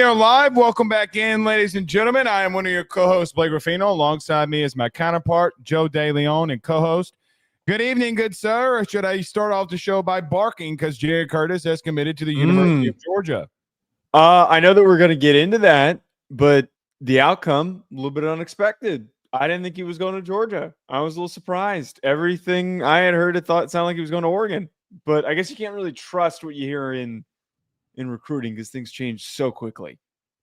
are live. Welcome back in, ladies and gentlemen. I am one of your co-hosts, Blake Ruffino. Alongside me is my counterpart, Joe DeLeone, and co-host. Good evening, good sir. Or should I start off the show by barking because Jared Curtis has committed to the University of Georgia? I know that we're going to get into that, but the outcome, a little bit unexpected. I didn't think he was going to Georgia. I was a little surprised. Everything I had heard, it sounded like he was going to Oregon. But I guess you can't really trust what you hear in recruiting because things change so quickly.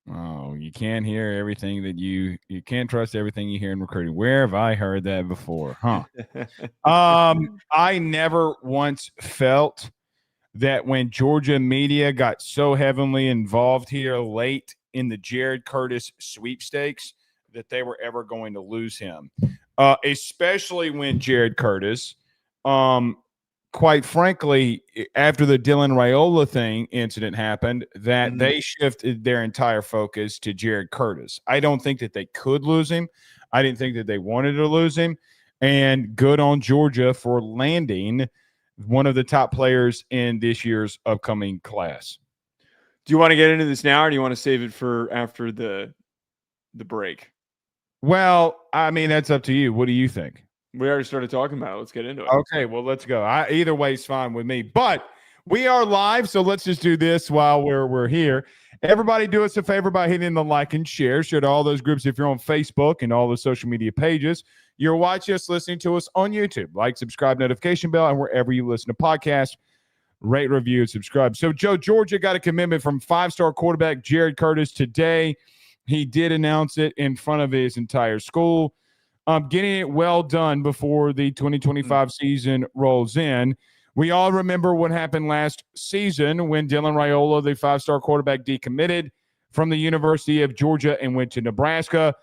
Oh, you can't hear everything that you can't trust everything you hear in recruiting. Where have I heard that before? Huh? I never once felt that when Georgia media got so heavily involved here late in the Jared Curtis sweepstakes that they were ever going to lose him, especially when Jared Curtis, quite frankly, after the Dylan Raiola incident happened, that they shifted their entire focus to Jared Curtis. I don't think that they could lose him. I didn't think that they wanted to lose him. And good on Georgia for landing one of the top players in this year's upcoming class. Do you want to get into this now, or do you want to save it for after the break? Well, I mean, that's up to you. What do you think? We already started talking about it. Let's get into it. Okay, well, let's go. Either way is fine with me. But we are live, so let's just do this while we're here. Everybody do us a favor by hitting the like and share. Share to all those groups if you're on Facebook and all the social media pages. You're watching us, listening to us on YouTube. Like, subscribe, notification bell, and wherever you listen to podcasts, rate, review, and subscribe. So, Joe, Georgia got a commitment from five-star quarterback Jared Curtis today. He did announce it in front of his entire school. Getting it well done before the 2025 season rolls in. We all remember what happened last season when Dylan Raiola, the five-star quarterback, decommitted from the University of Georgia and went to Nebraska.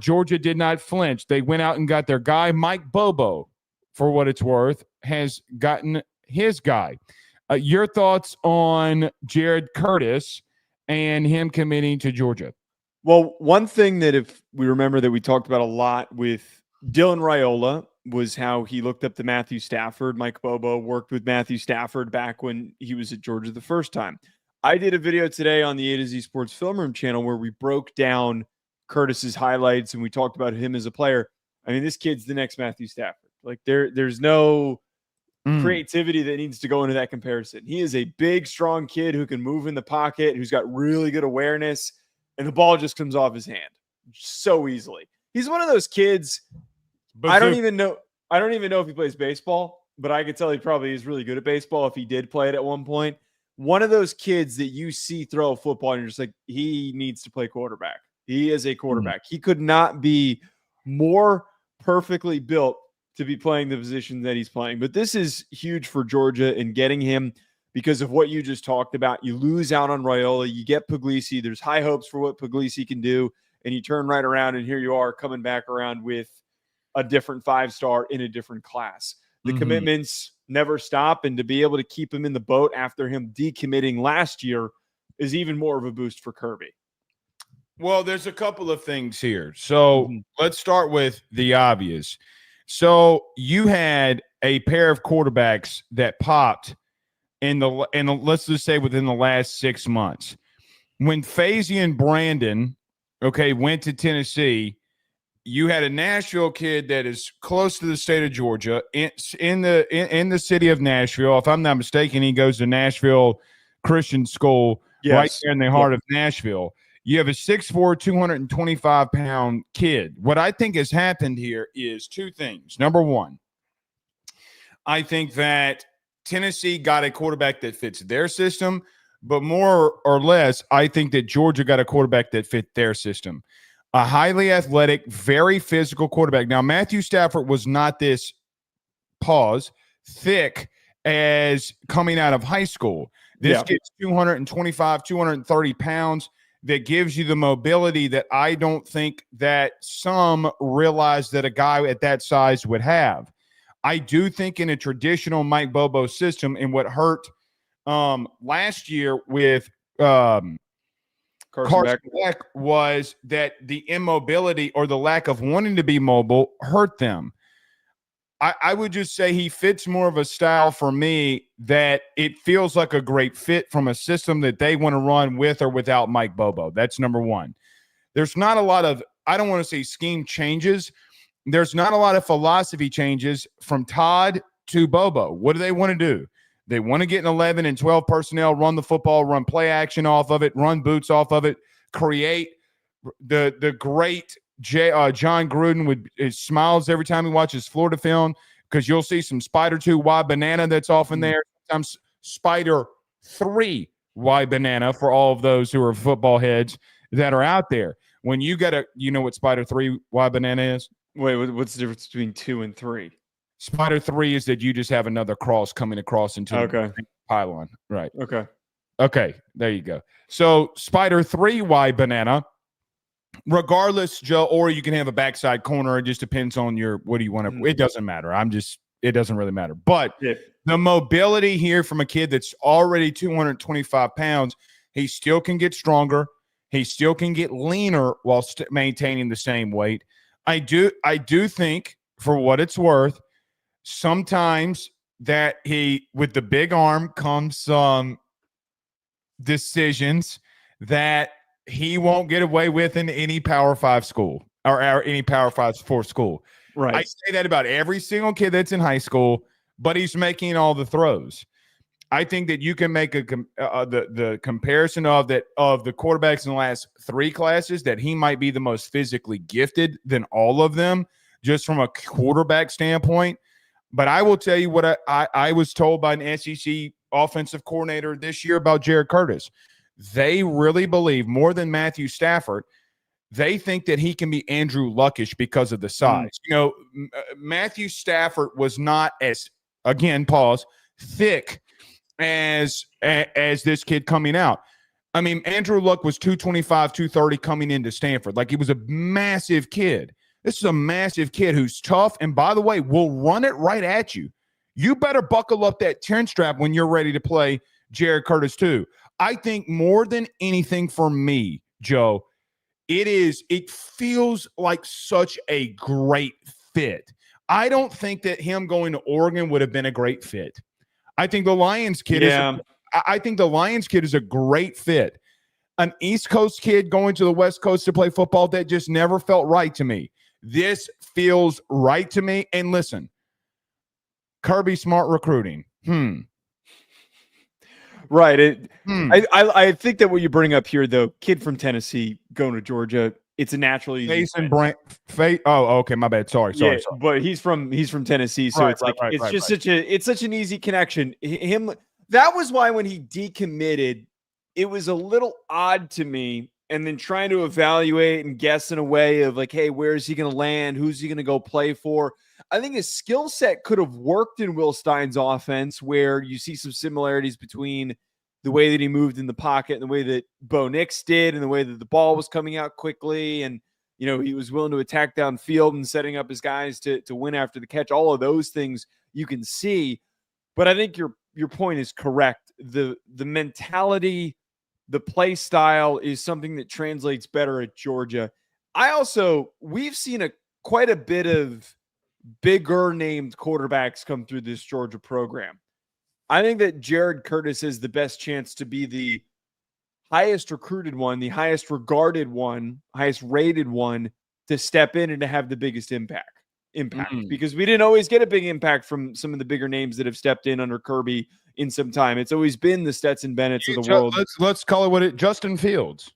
Georgia did not flinch. They went out and got their guy. Mike Bobo, for what it's worth, has gotten his guy. Your thoughts on Jared Curtis and him committing to Georgia? Well, one thing that if we remember that we talked about a lot with Dylan Raiola was how he looked up to Matthew Stafford. Mike Bobo worked with Matthew Stafford back when he was at Georgia the first time. I did a video today on the A to Z Sports Film Room channel where we broke down Curtis's highlights and we talked about him as a player. I mean, this kid's the next Matthew Stafford. Like there's no creativity that needs to go into that comparison. He is a big, strong kid who can move in the pocket, who's got really good awareness, and the ball just comes off his hand so easily. He's one of those kids. I don't even know if he plays baseball, but I could tell he probably is really good at baseball if he did play it at one point. One of those kids that you see throw a football and you're just like, he needs to play quarterback. He is a quarterback. He could not be more perfectly built to be playing the position that he's playing. But this is huge for Georgia in getting him because of what you just talked about. You lose out on Raiola. You get Puglisi. There's high hopes for what Puglisi can do. And you turn right around, and here you are coming back around with a different five-star in a different class. The commitments never stop, and to be able to keep him in the boat after him decommitting last year is even more of a boost for Kirby. Well, there's a couple of things here. So let's start with the obvious. So you had a pair of quarterbacks that popped in the let's just say within the last 6 months. When Fazy and Brandon, went to Tennessee, you had a Nashville kid that is close to the state of Georgia in the city of Nashville. If I'm not mistaken, he goes to Nashville Christian School right there in the heart of Nashville. You have a 6'4", 225-pound kid. What I think has happened here is two things. Number one, I think that Tennessee got a quarterback that fits their system, but more or less, I think that Georgia got a quarterback that fit their system. A highly athletic, very physical quarterback. Now, Matthew Stafford was not this thick as coming out of high school. This kid's 225, 230 pounds. That gives you the mobility that I don't think that some realize that a guy at that size would have. I do think in a traditional Mike Bobo system, and what hurt last year with Carson Beck was that the immobility or the lack of wanting to be mobile hurt them. I would just say he fits more of a style for me that it feels like a great fit from a system that they want to run with or without Mike Bobo. That's number one. There's not a lot of, I don't want to say scheme changes. There's not a lot of philosophy changes from Todd to Bobo. What do they want to do? They want to get an 11 and 12 personnel, run the football, run play action off of it, run boots off of it, create the great John Gruden with his smiles every time he watches Florida film, because you'll see some Spider 2 Y banana that's off in there. Sometimes Spider 3 Y banana for all of those who are football heads that are out there. When you get you know what Spider 3 Y banana is? Wait, what's the difference between 2 and 3? Spider 3 is that you just have another cross coming across into the pylon. Right. Okay. There you go. So Spider 3 Y banana. Regardless, Joe, or you can have a backside corner. It just depends on what do you want to. It doesn't matter. It doesn't really matter. But the mobility here from a kid that's already 225 pounds, he still can get stronger. He still can get leaner while maintaining the same weight. I do think, for what it's worth, sometimes that with the big arm comes some decisions that he won't get away with in any Power 5 school or any Power 4 school. Right. I say that about every single kid that's in high school, but he's making all the throws. I think that you can make the comparison of the quarterbacks in the last 3 classes, that he might be the most physically gifted than all of them, just from a quarterback standpoint. But I will tell you what I was told by an SEC offensive coordinator this year about Jared Curtis. They really believe, more than Matthew Stafford, they think that he can be Andrew Luckish because of the size. You know, Matthew Stafford was not as, again, pause, thick as this kid coming out. I mean, Andrew Luck was 225, 230 coming into Stanford. Like, he was a massive kid. This is a massive kid who's tough, and by the way, will run it right at you. You better buckle up that 10 strap when you're ready to play Jared Curtis too. I think more than anything for me, Joe, it feels like such a great fit. I don't think that him going to Oregon would have been a great fit. I think the Lions kid is a great fit. An East Coast kid going to the West Coast to play football, that just never felt right to me. This feels right to me. And listen, Kirby Smart recruiting. Right. I think that what you bring up here, though, kid from Tennessee going to Georgia, it's a natural easy. Okay, my bad. Sorry. But he's from Tennessee, so it's such an easy connection. That was why when he decommitted, it was a little odd to me. And then trying to evaluate and guess in a way of like, hey, where is he going to land? Who's he going to go play for? I think his skill set could have worked in Will Stein's offense, where you see some similarities between the way that he moved in the pocket and the way that Bo Nix did, and the way that the ball was coming out quickly. And, you know, he was willing to attack downfield and setting up his guys to win after the catch. All of those things you can see. But I think your point is correct. The mentality, the play style is something that translates better at Georgia. We've seen quite a bit of bigger named quarterbacks come through this Georgia program. I think that Jared Curtis is the best chance to be the highest recruited one, the highest regarded one, highest rated one to step in and to have the biggest impact. Because we didn't always get a big impact from some of the bigger names that have stepped in under Kirby in some time. It's always been the Stetson Bennett's of the world. Let's call it Justin Fields.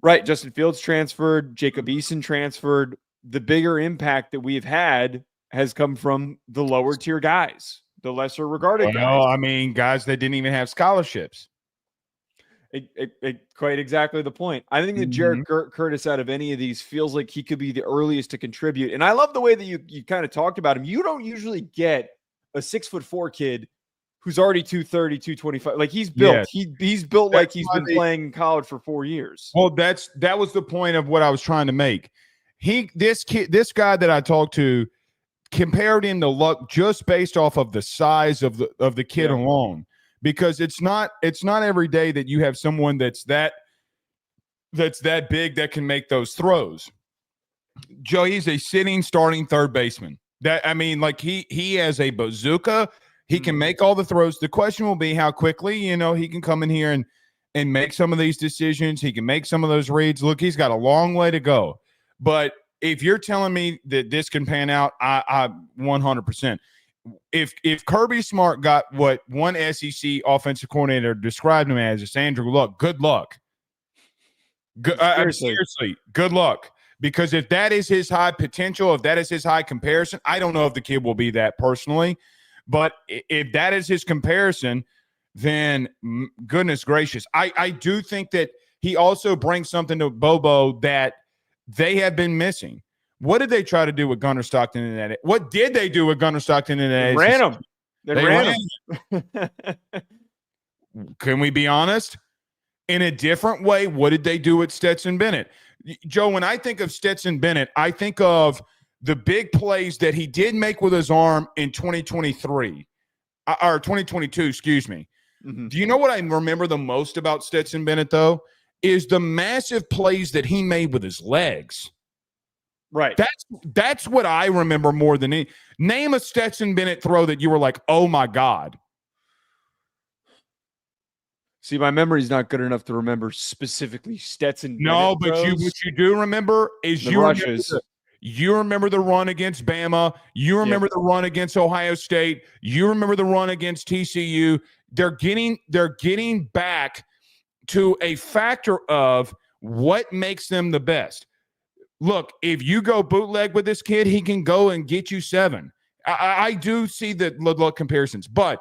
Right. Justin Fields transferred. Jacob Eason transferred. The bigger impact that we've had has come from the lower tier guys, the lesser regarded guys. I mean, guys that didn't even have scholarships. Quite exactly the point. I think that Jared Curtis, out of any of these, feels like he could be the earliest to contribute. And I love the way that you kind of talked about him. You don't usually get a 6'4" kid who's already 230, 225. Like, he's built. Yeah. He's built like he's been playing in college for 4 years. Well, that was the point of what I was trying to make. This guy that I talked to compared him to Luck just based off of the size of the kid alone. Because it's not every day that you have someone that's that big that can make those throws. Joe, he's a sitting starting third baseman. That I mean, like he has a bazooka. He can make all the throws. The question will be how quickly, he can come in here and make some of these decisions. He can make some of those reads. Look, he's got a long way to go. But if you're telling me that this can pan out, I 100%. If Kirby Smart got what one SEC offensive coordinator described him as Andrew Luck, good luck. Seriously, good luck. Because if that is his high potential, if that is his high comparison, I don't know if the kid will be that personally. But if that is his comparison, then goodness gracious. I do think that he also brings something to Bobo that they have been missing. What did they try to do with Gunnar Stockton in that? What did they do with Gunnar Stockton in that? They ran him. They ran him. Can we be honest? In a different way, what did they do with Stetson Bennett? Joe, when I think of Stetson Bennett, I think of the big plays that he did make with his arm in 2023 or 2022, excuse me. Mm-hmm. Do you know what I remember the most about Stetson Bennett, though? Is the massive plays that he made with his legs. Right. That's what I remember more than any. Name a Stetson Bennett throw that you were like, oh, my God. See, my memory's not good enough to remember specifically Stetson. No, but what you do remember is you remember the run against Bama. You remember the run against Ohio State. You remember the run against TCU. They're getting back to a factor of what makes them the best. Look, if you go bootleg with this kid, he can go and get you 7. I do see the look comparisons, but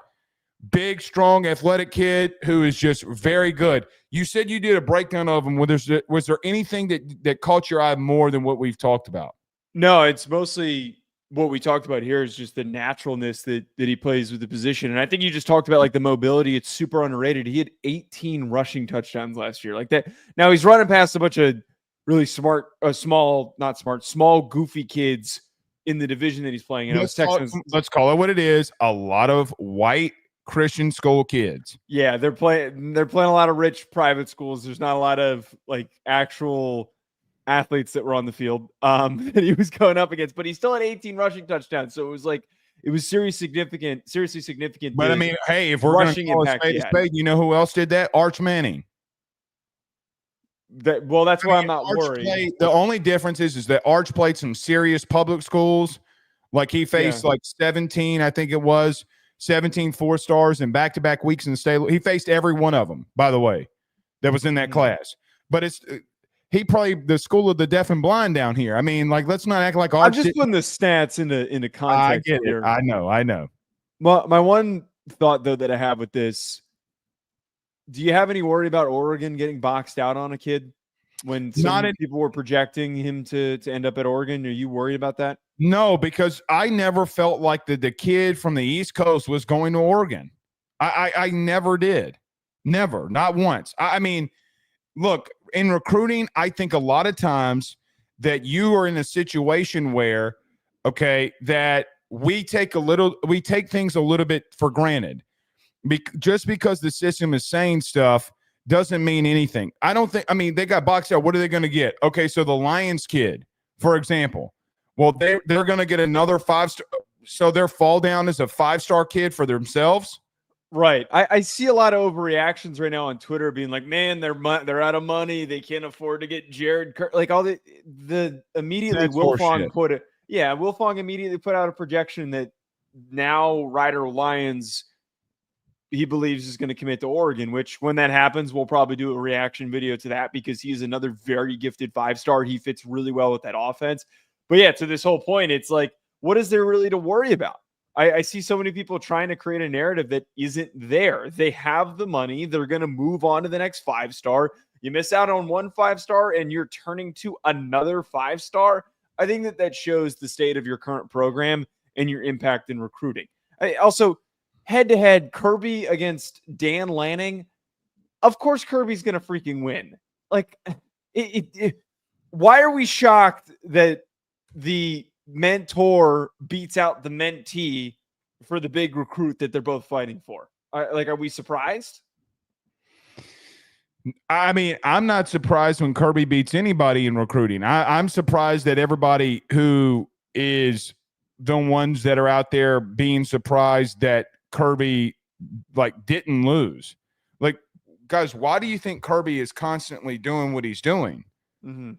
big, strong, athletic kid who is just very good. You said you did a breakdown of him. Was there anything that caught your eye more than what we've talked about? No, it's mostly what we talked about here is just the naturalness that he plays with the position. And I think you just talked about like the mobility. It's super underrated. He had 18 rushing touchdowns last year like that. Now he's running past a bunch of really small, goofy kids in the division that he's playing in. Let's call it what it is. A lot of white Christian school kids. Yeah, they're playing a lot of rich private schools. There's not a lot of like actual athletes that were on the field that he was going up against, but he still had 18 rushing touchdowns. So it was seriously significant. But I mean, hey, if we're going to call a spade, you know who else did that? Arch Manning. That's why I'm not worried. The only difference is that Arch played some serious public schools. Like he faced 17, I think it was 17 4-stars in back-to-back weeks in the state. He faced every one of them, by the way, that was in that class. But he probably the school of the deaf and blind down here. I mean, like, let's not act like Arch. I'm just putting the stats into context. I get it. Here. I know. Well, my one thought though that I have with this. Do you have any worry about Oregon getting boxed out on a kid when people were projecting him to end up at Oregon? Are you worried about that? No, because I never felt like the kid from the East Coast was going to Oregon. I never did. Never. Not once. I mean, look, in recruiting, I think a lot of times that you are in a situation where, that we take things a little bit for granted. Just because the system is saying stuff doesn't mean anything. They got boxed out. What are they going to get? Okay, so the Lions kid, for example, well, they're going to get another 5-star. So their fall down is a 5-star kid for themselves. Right. I see a lot of overreactions right now on Twitter being like, man, they're out of money. They can't afford to get Jared Kirk. Like all the immediately Wilfong immediately put out a projection that now Ryder Lyons he believes is going to commit to Oregon, which when that happens, we'll probably do a reaction video to that because he's another very gifted 5-star. He fits really well with that offense. But yeah, to this whole point, it's like, what is there really to worry about? I see so many people trying to create a narrative that isn't there. They have the money. They're going to move on to the next 5-star. You miss out on one 5-star and you're turning to another 5-star. I think that shows the state of your current program and your impact in recruiting. Also, head-to-head, Kirby against Dan Lanning. Of course Kirby's going to freaking win. Like, why are we shocked that the mentor beats out the mentee for the big recruit that they're both fighting for? Are we surprised? I mean, I'm not surprised when Kirby beats anybody in recruiting. I'm surprised that everybody who is the ones that are out there being surprised that Kirby didn't lose. Like, guys, why do you think Kirby is constantly doing what he's doing? Mm-hmm.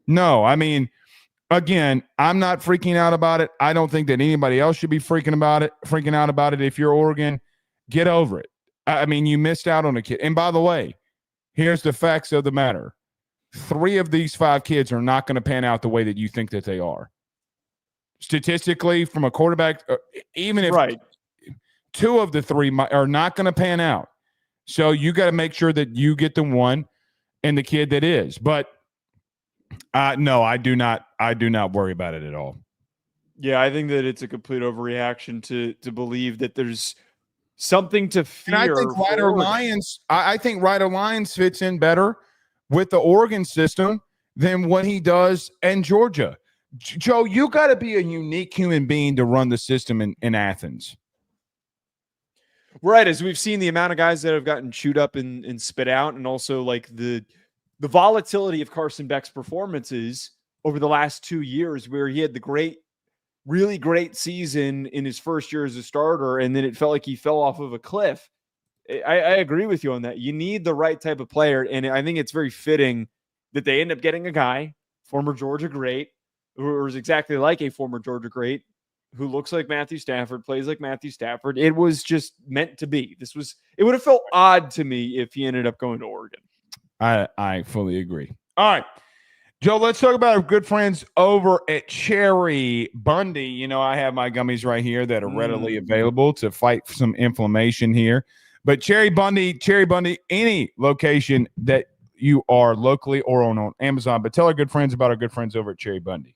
No, I mean, again, I'm not freaking out about it. I don't think that anybody else should be freaking out about it. If you're Oregon, get over it. I mean, you missed out on a kid. And by the way, here's the facts of the matter. 3 of these 5 kids are not going to pan out the way that you think that they are. Statistically, from a quarterback, even if 2 of the 3 are not going to pan out. So you got to make sure that you get the one and the kid that is. But no, I do not worry about it at all. Yeah, I think that it's a complete overreaction to believe that there's something to fear. And I think Ryder Lyons fits in better with the Oregon system than what he does in Georgia. Joe, you got to be a unique human being to run the system in Athens. Right, as we've seen the amount of guys that have gotten chewed up and spit out, and also like the volatility of Carson Beck's performances over the last 2 years, where he had the really great season in his first year as a starter, and then it felt like he fell off of a cliff. I agree with you on that. You need the right type of player, and I think it's very fitting that they end up getting a guy, former Georgia great, who is exactly like a former Georgia great, who looks like Matthew Stafford, plays like Matthew Stafford. It was just meant to be. It would have felt odd to me if he ended up going to Oregon. I fully agree. All right, Joe, let's talk about our good friends over at Cheribundi. You know, I have my gummies right here that are readily available to fight some inflammation here. But Cheribundi, any location that you are locally or on Amazon. But tell our good friends about our good friends over at Cheribundi.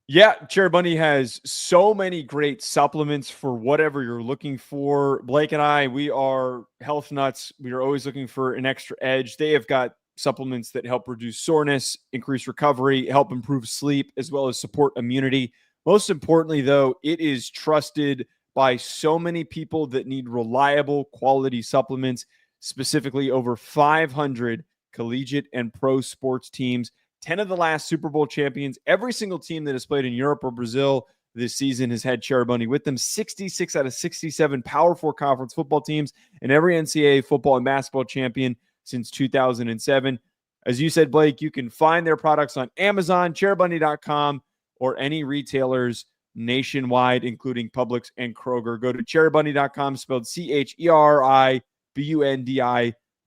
Yeah, Cheribundi has so many great supplements for whatever you're looking for. Blake and I, we are health nuts. We are always looking for an extra edge. They have got supplements that help reduce soreness, increase recovery, help improve sleep, as well as support immunity. Most importantly, though, it is trusted by so many people that need reliable quality supplements, specifically over 500 collegiate and pro sports teams. 10 of the last Super Bowl champions. Every single team that has played in Europe or Brazil this season has had Cheribundi with them. 66 out of 67 Power 4 conference football teams, and every NCAA football and basketball champion since 2007. As you said, Blake, you can find their products on Amazon, cheribundi.com, or any retailers nationwide, including Publix and Kroger. Go to cheribundi.com, spelled Cheribundi,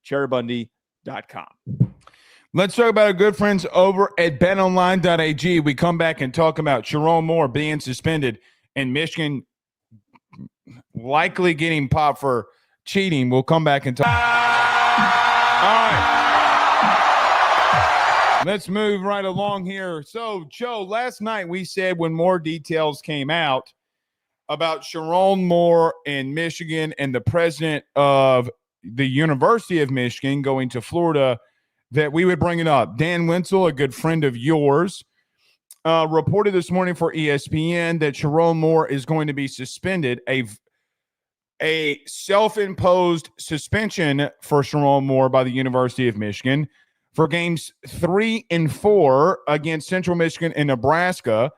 cheribundi.com. Let's talk about our good friends over at betonline.ag. We come back and talk about Sherrone Moore being suspended and Michigan likely getting popped for cheating. We'll come back and talk. All right. Let's move right along here. So, Joe, last night we said when more details came out about Sherrone Moore in Michigan and the president of the University of Michigan going to Florida, that we would bring it up. Dan Wenzel, a good friend of yours, reported this morning for ESPN that Sherrone Moore is going to be suspended, a self-imposed suspension for Sherrone Moore by the University of Michigan for games 3 and 4 against Central Michigan and Nebraska,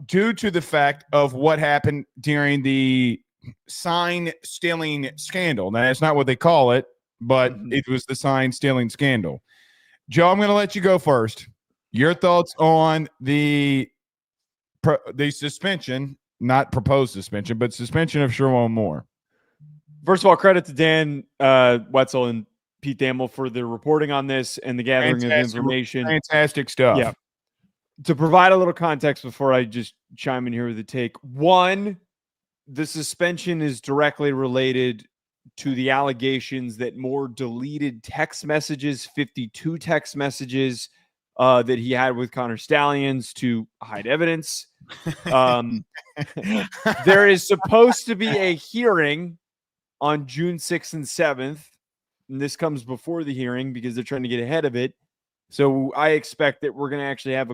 due to the fact of what happened during the sign stealing scandal. Now, that's not what they call it, but it was the sign stealing scandal. Joe, I'm going to let you go first. Your thoughts on the suspension, not proposed suspension, but suspension of Sherrone Moore. First of all, credit to Dan Wetzel and Pete Thamel for the reporting on this and the gathering of information. Fantastic stuff. Yeah. To provide a little context before I just chime in here with a take. One, the suspension is directly related to the allegations that Moore deleted text messages, 52 text messages that he had with Connor Stallions to hide evidence. There is supposed to be a hearing on June 6th and 7th, and this comes before the hearing because they're trying to get ahead of it. So I expect that we're going to actually have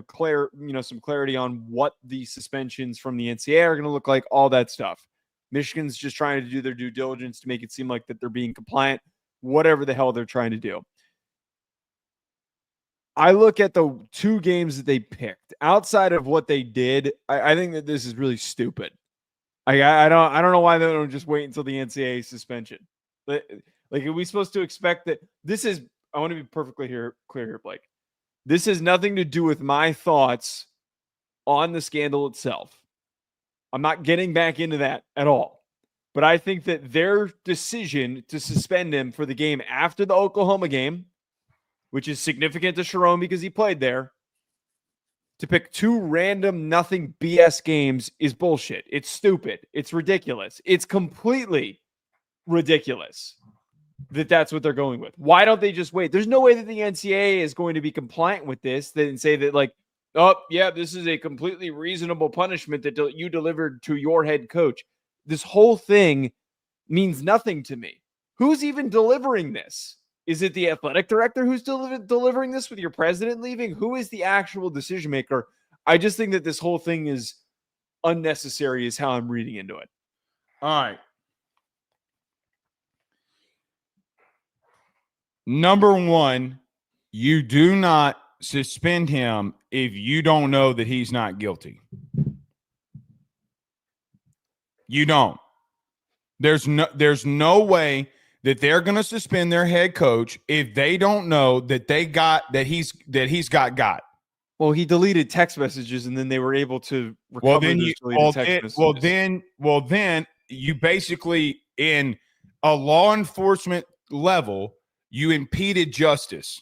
some clarity on what the suspensions from the NCAA are going to look like, all that stuff. Michigan's just trying to do their due diligence to make it seem like that they're being compliant, whatever the hell they're trying to do. I look at the 2 games that they picked. Outside of what they did, I think that this is really stupid. I don't know why they don't just wait until the NCAA suspension. Like, are we supposed to expect that this is? I want to be perfectly clear here, Blake. This has nothing to do with my thoughts on the scandal itself. I'm not getting back into that at all. But I think that their decision to suspend him for the game after the Oklahoma game, which is significant to Sherrone because he played there, to pick 2 random nothing BS games is bullshit. It's stupid. It's ridiculous. It's completely ridiculous that that's what they're going with. Why don't they just wait? There's no way that the NCAA is going to be compliant with this and say that, like, oh, yeah, this is a completely reasonable punishment that you delivered to your head coach. This whole thing means nothing to me. Who's even delivering this? Is it the athletic director who's delivering this with your president leaving? Who is the actual decision maker? I just think that this whole thing is unnecessary is how I'm reading into it. All right. Number 1, you do not suspend him if you don't know that he's not guilty. You don't. There's no way that they're going to suspend their head coach if they don't know that he's got. Well, he deleted text messages, and then they were able to recover those deleted text messages. Then you basically, in a law enforcement level, you impeded justice.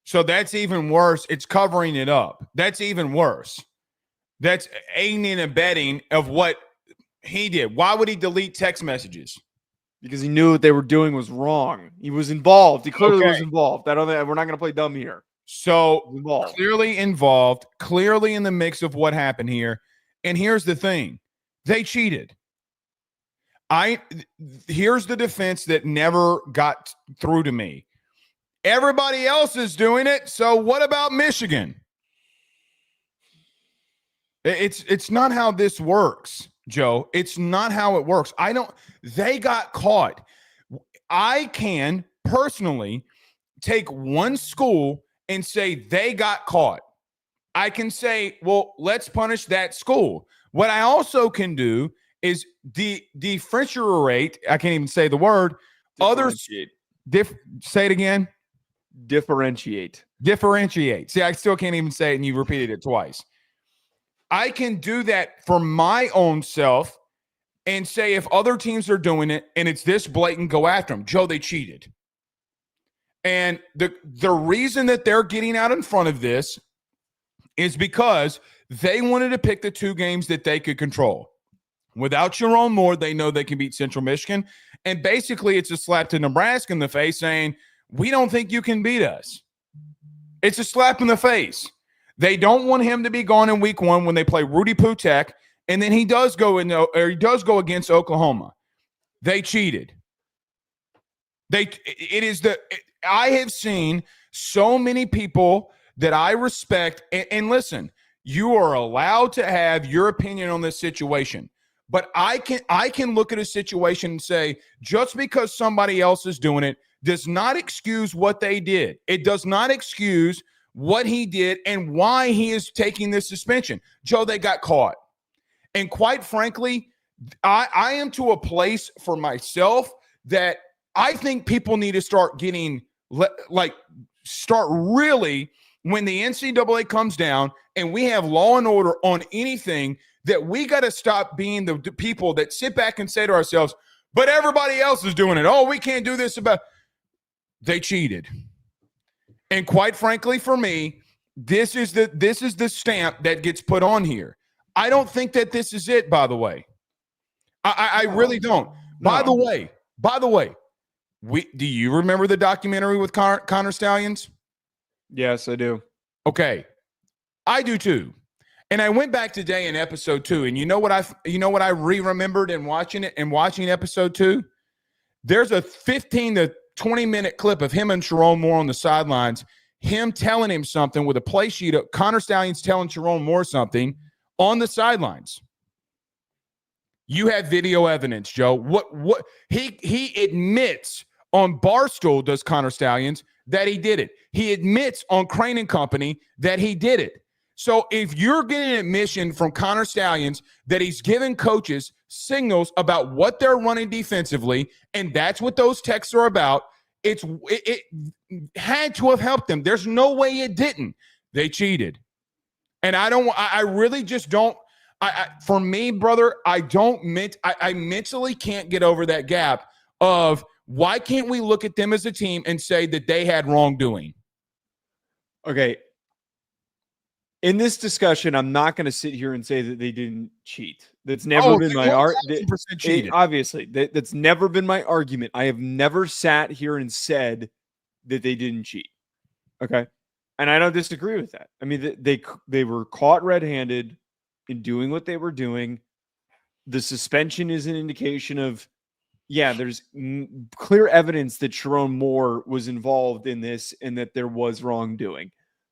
So that's even worse. It's covering it up. That's even worse. That's aiding and abetting of what he did. Why would he delete text messages? Because he knew what they were doing was wrong. He was involved. He clearly was involved. We're not going to play dumb here. So clearly involved, clearly in the mix of what happened here. And here's the thing. They cheated. Here's the defense that never got through to me. Everybody else is doing it. So what about Michigan? It's not how this works, Joe. It's not how it works. They got caught. I can personally take one school and say they got caught. I can say, well, let's punish that school. What I also can do is differentiate. I can't even say the word. Differentiate. Say it again. Differentiate. See, I still can't even say it, and you repeated it twice. I can do that for my own self and say if other teams are doing it and it's this blatant, go after them. Joe, they cheated. And the reason that they're getting out in front of this is because they wanted to pick the 2 games that they could control. Without Sherrone Moore, they know they can beat Central Michigan. And basically, it's a slap to Nebraska in the face saying, we don't think you can beat us. It's a slap in the face. They don't want him to be gone in week 1 when they play Rudy Putek, and then he does go against Oklahoma. They cheated. I have seen so many people that I respect, and listen, you are allowed to have your opinion on this situation. But I can look at a situation and say, just because somebody else is doing it does not excuse what they did. It does not excuse what he did and why he is taking this suspension. Joe, they got caught. And quite frankly, I am to a place for myself that I think people need to start getting, start really, when the NCAA comes down and we have law and order on anything, that we got to stop being the people that sit back and say to ourselves, but everybody else is doing it. Oh, we can't do this about. They cheated. And quite frankly, for me, this is the stamp that gets put on here. I don't think that this is it, by the way. I really don't. No. By the way, do you remember the documentary with Connor Stallions? Yes, I do. Okay. I do too. And I went back today in episode 2, and you know what I remembered in watching episode 2? There's a 15 to 20-minute clip of him and Sherrone Moore on the sidelines, him telling him something with a play sheet of Connor Stallions telling Sherrone Moore something on the sidelines. You have video evidence, Joe. What he admits on Barstool, does Connor Stallions, that he did it. He admits on Crane and Company that he did it. So if you're getting an admission from Connor Stallions that he's giving coaches signals about what they're running defensively, and that's what those texts are about, it had to have helped them. There's no way it didn't. They cheated. And I really just don't. For me, brother, I mentally can't get over that gap of why can't we look at them as a team and say that they had wrongdoing? Okay. In this discussion, I'm not going to sit here and say that they didn't cheat. That's never been my argument. Obviously, that's never been my argument. I have never sat here and said that they didn't cheat. Okay. And I don't disagree with that. I mean, they were caught red-handed in doing what they were doing. The suspension is an indication of, yeah, there's clear evidence that Sherrone Moore was involved in this and that there was wrongdoing.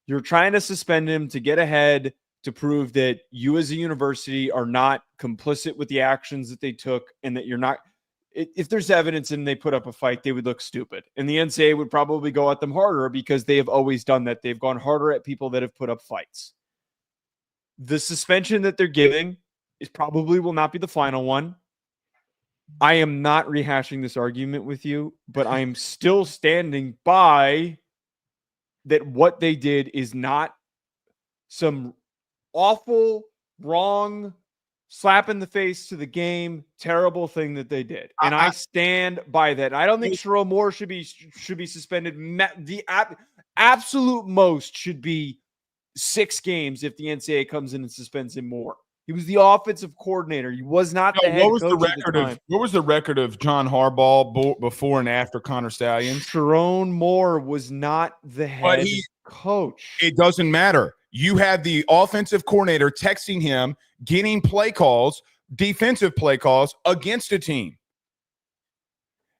You're trying to suspend him to get ahead, to prove that you as a university are not complicit with the actions that they took, and that you're not. If there's evidence and they put up a fight, they would look stupid. And the NCAA would probably go at them harder because they have always done that. They've gone harder at people that have put up fights. The suspension that they're giving is probably will not be the final one. I am not rehashing this argument with you, but I am still standing by that what they did is not some awful, wrong, slap in the face to the game, terrible thing that they did. And I stand by that. I don't think Sherrone Moore should be suspended. The absolute most should be 6 games if the NCAA comes in and suspends him more. He was the offensive coordinator. He was not the head coach what was the record of John Harbaugh before and after Connor Stallions? Sherrone Moore was not the head coach. It doesn't matter. You had the offensive coordinator texting him, getting play calls, defensive play calls against a team.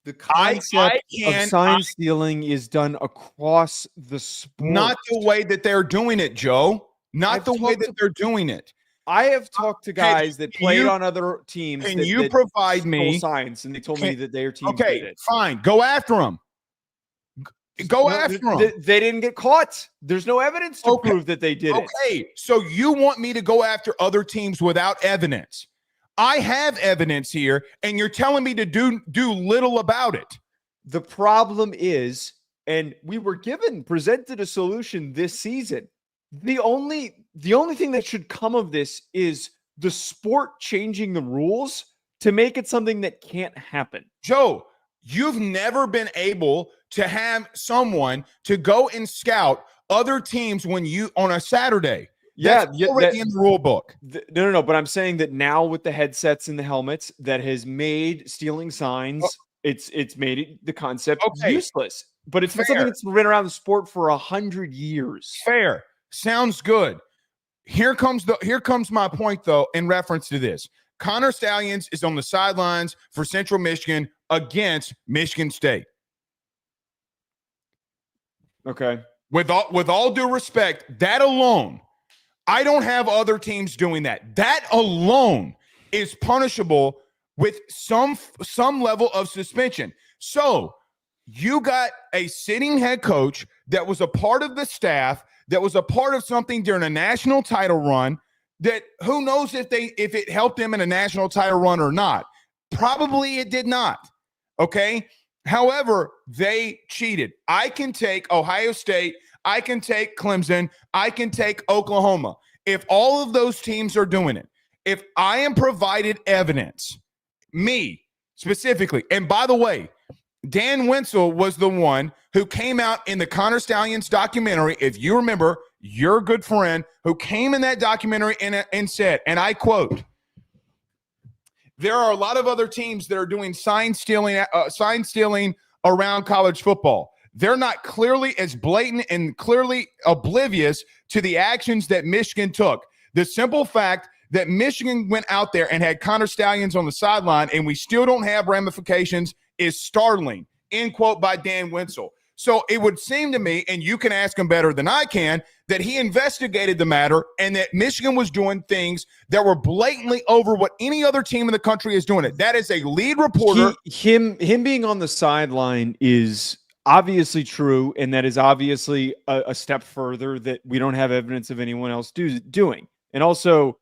The concept of sign stealing is done across the sport. Not the way that they're doing it, Joe. Not the way that they're doing it. I have talked to guys that played on other teams. Can you provide me signs? And they told me that their team did it. Fine. Go after them. Go after them. They didn't get caught. There's no evidence to prove that they did it. Okay. So you want me to go after other teams without evidence? I have evidence here, and you're telling me to do little about it. The problem is, and we were presented a solution this season. The only thing that should come of this is the sport changing the rules to make it something that can't happen. Joe, you've never been able to have someone to go and scout other teams on a Saturday. That's already in the rule book. No. But I'm saying that now with the headsets and the helmets, that has made stealing signs. It's made the concept useless. But it's been something that's been around the sport for 100 years. Fair. Sounds good. Here comes my point, though, in reference to this. Connor Stallions is on the sidelines for Central Michigan against Michigan State. Okay. With all due respect, that alone, I don't have other teams doing that. That alone is punishable with some level of suspension. So you got a sitting head coach that was a part of the staff, that was a part of something during a national title run, that who knows if it helped them in a national title run or not. Probably it did not. Okay. However, they cheated. I can take Ohio State. I can take Clemson. I can take Oklahoma. If all of those teams are doing it, if I am provided evidence, me specifically, and by the way, Dan Wenzel was the one who came out in the Connor Stallions documentary, if you remember, your good friend, who came in that documentary and said, and I quote, there are a lot of other teams that are doing sign stealing around college football. They're not clearly as blatant and clearly oblivious to the actions that Michigan took. The simple fact that Michigan went out there and had Connor Stallions on the sideline and we still don't have ramifications is startling, end quote by Dan Wenzel. So it would seem to me, and you can ask him better than I can, that he investigated the matter and that Michigan was doing things that were blatantly over what any other team in the country is doing it. That is a lead reporter. Him being on the sideline is obviously true, and that is obviously a step further that we don't have evidence of anyone else doing. And also,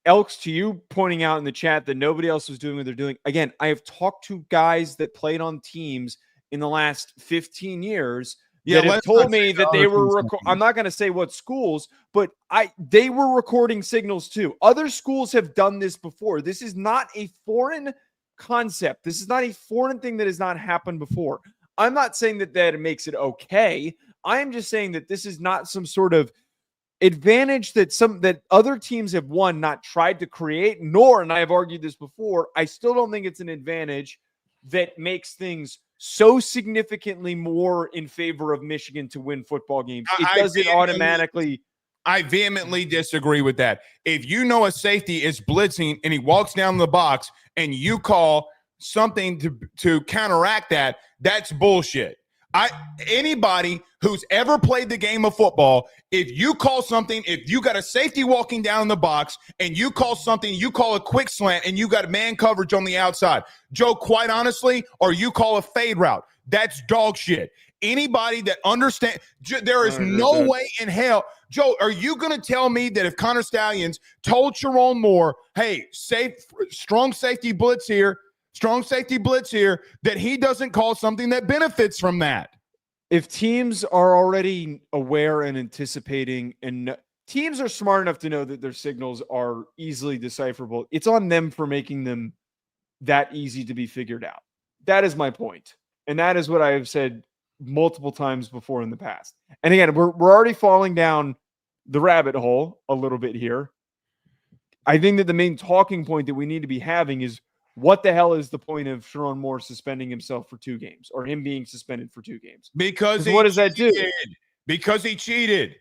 Elks, to you pointing out in the chat that nobody else was doing what they're doing. Again, I have talked to guys that played on teams in the last 15 years that have told me that they were I'm not going to say what schools, but they were recording signals too. Other schools have done this before. This is not a foreign concept. This is not a foreign thing that has not happened before. I'm not saying that makes it okay. I am just saying that this is not some sort of advantage that other teams have won, not tried to create, nor, and I have argued this before, I still don't think it's an advantage that makes things so significantly more in favor of Michigan to win football games. It doesn't automatically. I vehemently disagree with that. If you know a safety is blitzing and he walks down the box and you call something to counteract that, that's bullshit. Anybody who's ever played the game of football, if you call something, if you got a safety walking down the box and you call something, you call a quick slant and you got man coverage on the outside, Joe, quite honestly, or you call a fade route, that's dog shit. Anybody that understands, there is no way in hell. Joe, are you going to tell me that if Connor Stallions told Sherrone Moore, hey, strong safety blitz here, that he doesn't call something that benefits from that? If teams are already aware and anticipating, and teams are smart enough to know that their signals are easily decipherable, it's on them for making them that easy to be figured out. That is my point. And that is what I have said multiple times before in the past. And again, we're already falling down the rabbit hole a little bit here. I think that the main talking point that we need to be having is, what the hell is the point of Sherrone Moore suspending himself for 2 games, or him being suspended for 2 games? Because what does that do? Because he cheated.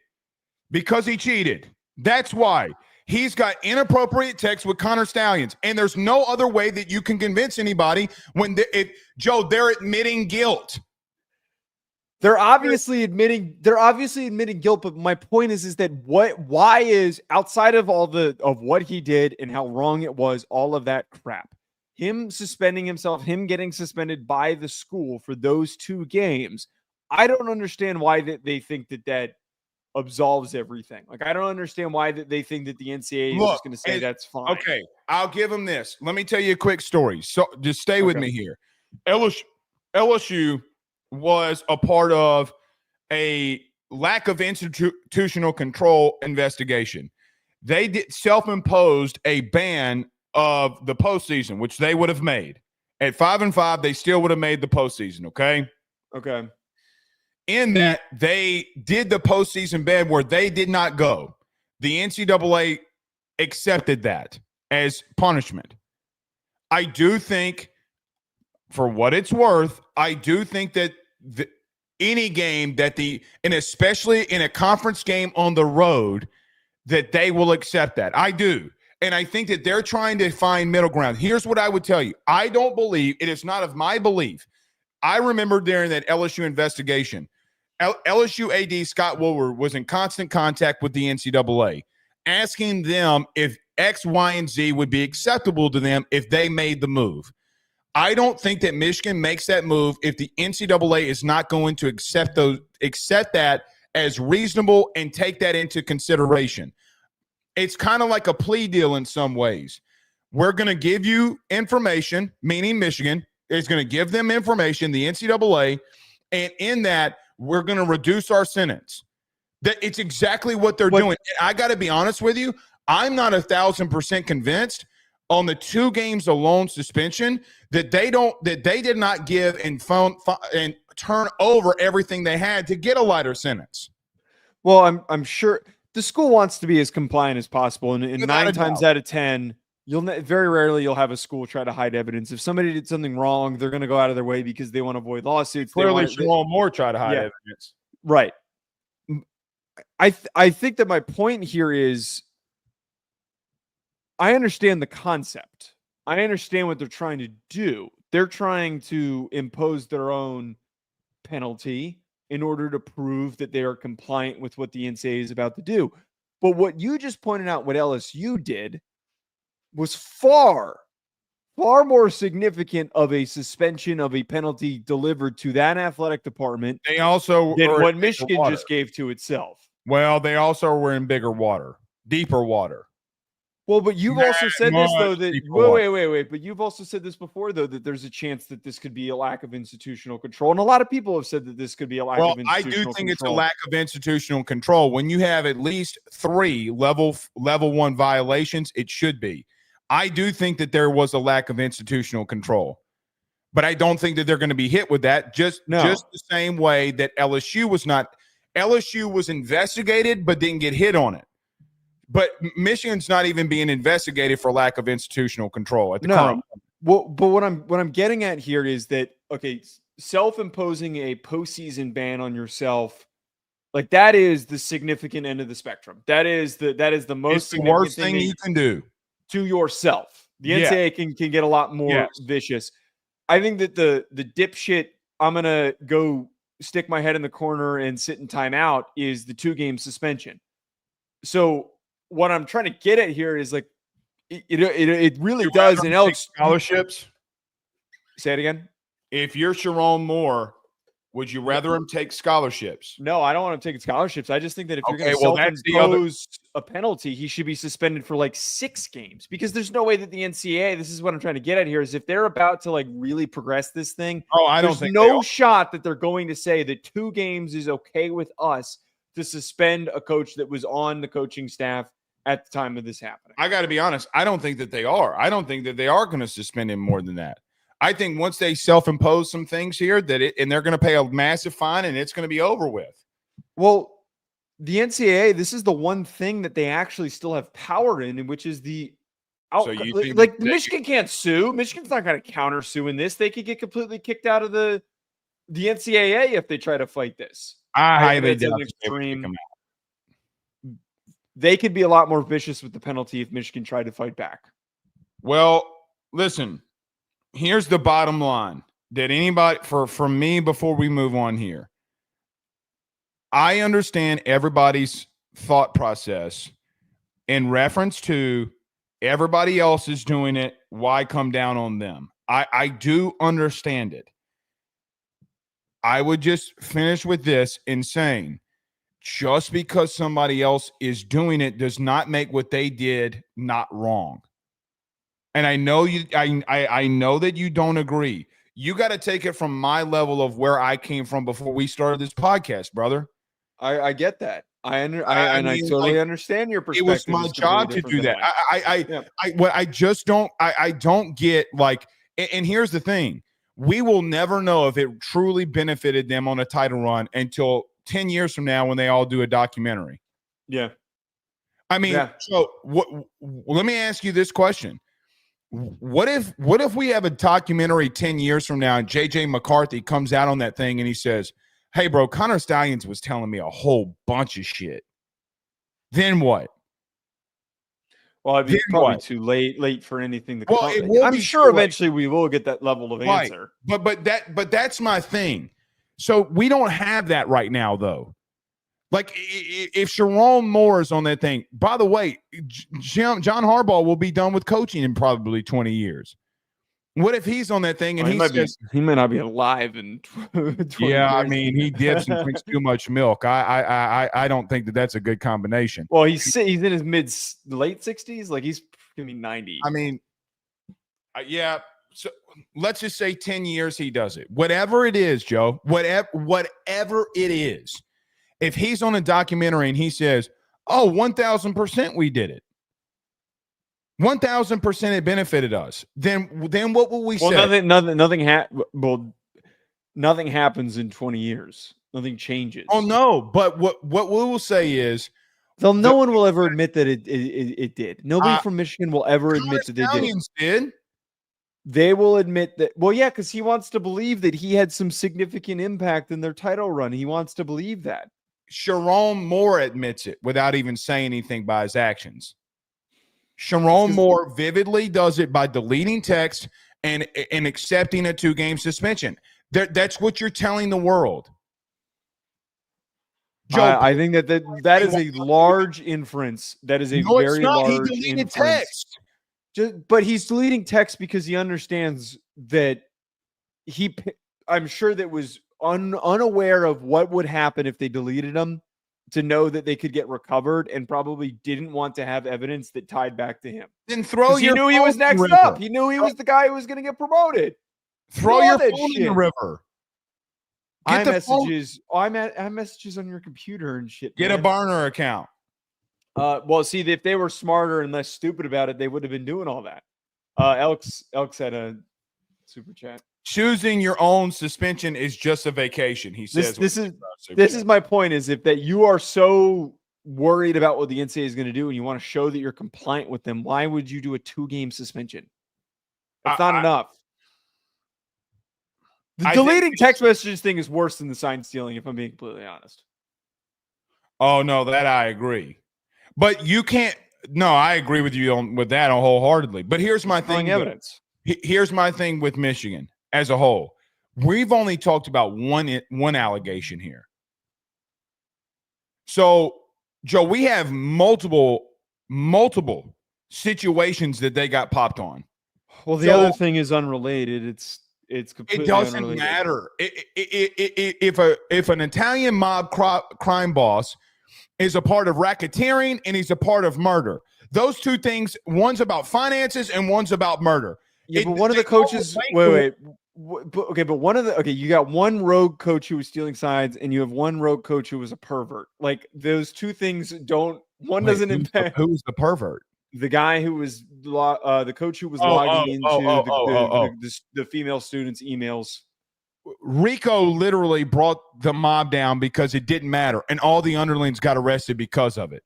That's why. He's got inappropriate text with Connor Stallions, and there's no other way that you can convince anybody when they're admitting guilt. They're obviously admitting guilt, but my point is that why is, outside of of what he did and how wrong it was, all of that crap, him suspending himself, him getting suspended by the school for those 2 games, I don't understand why they think that absolves everything. Like, I don't understand why they think that the NCAA is just going to say that's fine. Okay, I'll give them this. Let me tell you a quick story. So just stay with me here. LSU was a part of a lack of institutional control investigation. They self-imposed a ban of the postseason, which they would have made. At 5-5, they still would have made the postseason, okay? Okay. In that, they did the postseason ban where they did not go. The NCAA accepted that as punishment. I do think, for what it's worth, I do think that any game and especially in a conference game on the road, that they will accept that. I do. And I think that they're trying to find middle ground. Here's what I would tell you. I don't believe, it is not of my belief. I remember during that LSU investigation, LSU AD Scott Woolward was in constant contact with the NCAA, asking them if X, Y, and Z would be acceptable to them if they made the move. I don't think that Michigan makes that move if the NCAA is not going to accept that as reasonable and take that into consideration. It's kind of like a plea deal in some ways. We're going to give you information, meaning Michigan is going to give them information, the NCAA, and in that, we're going to reduce our sentence. That it's exactly what they're doing. I got to be honest with you. I'm not 1,000% convinced on the 2 games alone suspension that they did not give and turn over everything they had to get a lighter sentence. Well, I'm sure the school wants to be as compliant as possible, and 9 times out of 10, very rarely you'll have a school try to hide evidence. If somebody did something wrong, they're going to go out of their way because they want to avoid lawsuits. Clearly, Sherrone Moore try to hide evidence. Right. I think that my point here is, I understand the concept. I understand what they're trying to do. They're trying to impose their own penalty in order to prove that they are compliant with what the NCAA is about to do. But what you just pointed out, what LSU did, was far, far more significant of a suspension, of a penalty delivered to that athletic department They also than are what in bigger Michigan water. just gave to itself. Well, they also were in bigger water, deeper water. Well, but you've also said this, though, that wait. But you've also said this before, though, that there's a chance that this could be a lack of institutional control. And a lot of people have said that this could be a lack of institutional control. I do think it's a lack of institutional control. When you have at least 3 level 1 violations, it should be. I do think that there was a lack of institutional control. But I don't think that they're going to be hit with that. Just the same way that LSU was not. LSU was investigated but didn't get hit on it. But Michigan's not even being investigated for lack of institutional control at the current moment. Well, but what I'm getting at here is that, okay, self-imposing a postseason ban on yourself, like, that is the significant end of the spectrum. That is the most the worst thing you can do to yourself. The NCAA can get a lot more vicious. I think that the dipshit, I'm gonna go stick my head in the corner and sit in timeout, is the 2-game suspension. So what I'm trying to get at here is, like, it really does. And Alex, scholarships. Say it again. If you're Sherrone Moore, would you rather him take scholarships? No, I don't want to take scholarships. I just think that if you're going to self-impose a penalty, he should be suspended for like 6 games, because there's no way that the NCAA, this is what I'm trying to get at here, is if they're about to like really progress this thing, there's no shot that they're going to say that 2 games is okay with us to suspend a coach that was on the coaching staff at the time of this happening. I got to be honest. I don't think that they are. I don't think that they are going to suspend him more than that. I think once they self-impose some things here, and they're going to pay a massive fine, and it's going to be over with. Well, the NCAA, this is the one thing that they actually still have power in, which is the Michigan can't sue. Michigan's not going to counter sue in this. They could get completely kicked out of the NCAA if they try to fight this. I highly doubt they could be a lot more vicious with the penalty if Michigan tried to fight back. Well, listen. Here's the bottom line that anybody for me, before we move on here, I understand everybody's thought process in reference to everybody else is doing it. Why come down on them? I do understand it. I would just finish with this in saying, just because somebody else is doing it does not make what they did not wrong. And I know I know that you don't agree. You got to take it from my level of where I came from before we started this podcast, brother. I get that. I totally understand your perspective. It was my job to do that. I don't get, like, and here's the thing. We will never know if it truly benefited them on a title run until 10 years from now when they all do a documentary. Yeah. I mean, so let me ask you this question. What if we have a documentary 10 years from now and JJ McCarthy comes out on that thing and he says, hey, bro, Connor Stallions was telling me a whole bunch of shit. Then what? Well, it'd be probably too late for anything to come. I'm sure eventually we will get that level of answer. But that's my thing. So we don't have that right now, though. Like, if Sherrone Moore is on that thing, by the way, John Harbaugh will be done with coaching in probably 20 years. What if he's on that thing and he may not be alive in 20 years. I mean, he dips and drinks too much milk. I don't think that that's a good combination. Well, he's in his late 60s. Like, he's going to be 90. I mean, so let's just say 10 years he does it. Whatever it is, Joe, whatever it is. If he's on a documentary and he says, oh, 1,000% we did it. 1,000% it benefited us. Then what will we say? Nothing happens in 20 years. Nothing changes. Oh, no. But what we will say is, no one will ever admit that it did. Nobody from Michigan will ever admit that they did. They will admit that. Well, yeah, because he wants to believe that he had some significant impact in their title run. He wants to believe that. Sherrone Moore admits it without even saying anything by his actions. Sherrone Moore vividly does it by deleting text and accepting a 2-game suspension. That's what you're telling the world. Joe, I think that is a large inference. That is a very large inference. He deleted text. But he's deleting text because he understands that I'm sure that was unaware of what would happen if they deleted them, to know that they could get recovered, and probably didn't want to have evidence that tied back to him. Then throw He your knew he was phone in next the river. up. He knew he was the guy who was going to get promoted. Throw all your that phone in shit. the river. Get the phone. iMessages. iMessages on your computer and shit. Get a man. burner account. Well, see, if they were smarter and less stupid about it, they would have been doing all that. Elks had a super chat. Choosing your own suspension is just a vacation, he says. This is my point, is if that you are so worried about what the NCAA is going to do and you want to show that you're compliant with them, why would you do a 2-game suspension? That's not enough. The deleting text messages thing is worse than the sign stealing, if I'm being completely honest. Oh, no, that I agree. But you can't. No, I agree with you with that wholeheartedly. But here's my thing. Evidence. Here's my thing with Michigan as a whole. We've only talked about one allegation here. So, Joe, we have multiple situations that they got popped on. Well, the other thing is unrelated. It's completely it doesn't unrelated. matter. If an Italian mob crime boss is a part of racketeering and he's a part of murder, those two things, one's about finances and one's about murder. Yeah, but one of the coaches. Wait. But you got one rogue coach who was stealing sides, and you have one rogue coach who was a pervert. Like, those two things doesn't impact. Who's the pervert? The guy who was the coach who was logging into the female students' emails. Rico literally brought the mob down because it didn't matter, and all the underlings got arrested because of it.